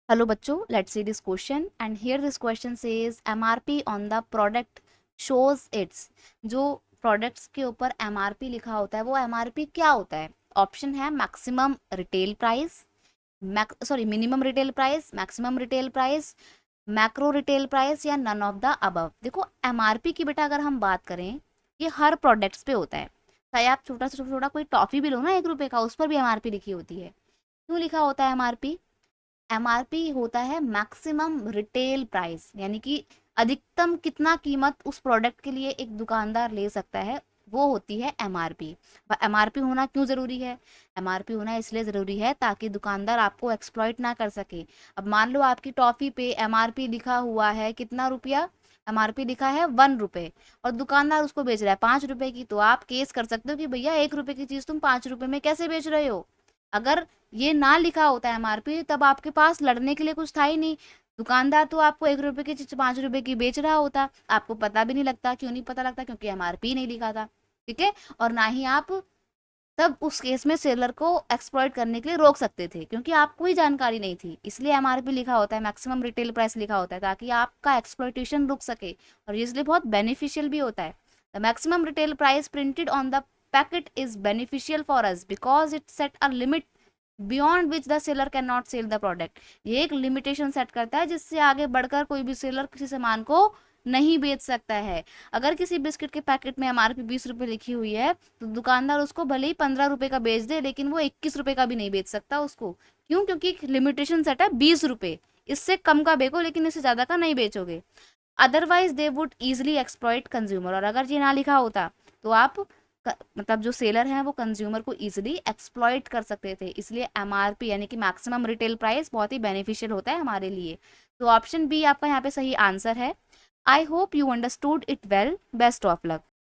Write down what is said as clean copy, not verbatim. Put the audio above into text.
Hello बच्चों, let's see this question and here this question says MRP on the product shows it's. जो products के ऊपर MRP लिखा होता है वो एमआरपी क्या होता है? ऑप्शन है maximum retail price, minimum retail price, maximum retail price, macro retail price या नन ऑफ द अबव। देखो एमआरपी की बेटा अगर हम बात करें, ये हर प्रोडक्ट्स पे होता है। चाहे आप छोटा से छोटा कोई टॉफी भी लो ना 1 रुपए का, उस पर भी एमआरपी लिखी होती है। क्यों लिखा होता है एमआरपी? एमआरपी होता है मैक्सिमम रिटेल प्राइस, यानी कि अधिकतम कितना कीमत उस प्रोडक्ट के लिए एक दुकानदार ले सकता है, वो होती है एमआरपी। एमआरपी होना क्यों जरूरी है? एमआरपी होना इसलिए जरूरी है ताकि दुकानदार आपको एक्सप्लॉइट ना कर सके। अब मान लो आपकी टॉफी पे एमआरपी लिखा हुआ है कितना रुपया, एमआरपी लिखा है 1 रुपए, और दुकानदार उसको बेच रहा है 5 रुपए की, तो आप केस कर सकते हो कि भैया 1 रुपए की चीज तुम 5 रुपए में कैसे बेच रहे हो। अगर ये ना लिखा होता है एमआरपी, तब आपके पास लड़ने के लिए कुछ था ही नहीं। दुकानदार तो आपको 1 रुपए की चीज 5 रुपए की बेच रहा होता, आपको पता भी नहीं लगता। क्यों नहीं पता लगता? क्योंकि एमआरपी नहीं लिखा था। ठीक है। और ना ही आप तब उस केस में सेलर को एक्सप्लॉइट करने के लिए रोक सकते थे, क्योंकि आपको ही जानकारी नहीं थी। इसलिए एमआरपी लिखा होता है, मैक्सिमम रिटेल प्राइस लिखा होता है, ताकि आपका एक्सप्लॉइटेशन रुक सके। और ये इसलिए बहुत बेनिफिशियल भी होता है। The maximum retail price printed on the packet is beneficial for us because it set a limit beyond which the seller can not sell the product. ये एक लिमिटेशन सेट करता है जिससे आगे बढ़कर कोई भी सेलर किसी सामान को नहीं बेच सकता है। अगर किसी बिस्किट के पैकेट में एमआरपी 20 रुपए लिखी हुई है, तो दुकानदार उसको भले ही 15 रुपए का बेच दे, लेकिन वो 21 रुपए का भी नहीं बेच सकता उसको। क्यों? क्योंकि लिमिटेशन सेट है 20 रुपए। इससे कम का बेचो, लेकिन इससे ज्यादा का नहीं बेचोगे। Otherwise they would easily exploit consumer. और अगर ये ना लिखा होता तो आप मतलब जो सेलर हैं वो कंज्यूमर को इजिली एक्सप्लॉइट कर सकते थे। इसलिए एमआरपी यानी कि मैक्सिमम रिटेल प्राइस बहुत ही बेनिफिशियल होता है हमारे लिए। तो ऑप्शन बी आपका यहाँ पे सही आंसर है। I hope you understood it well. Best of luck.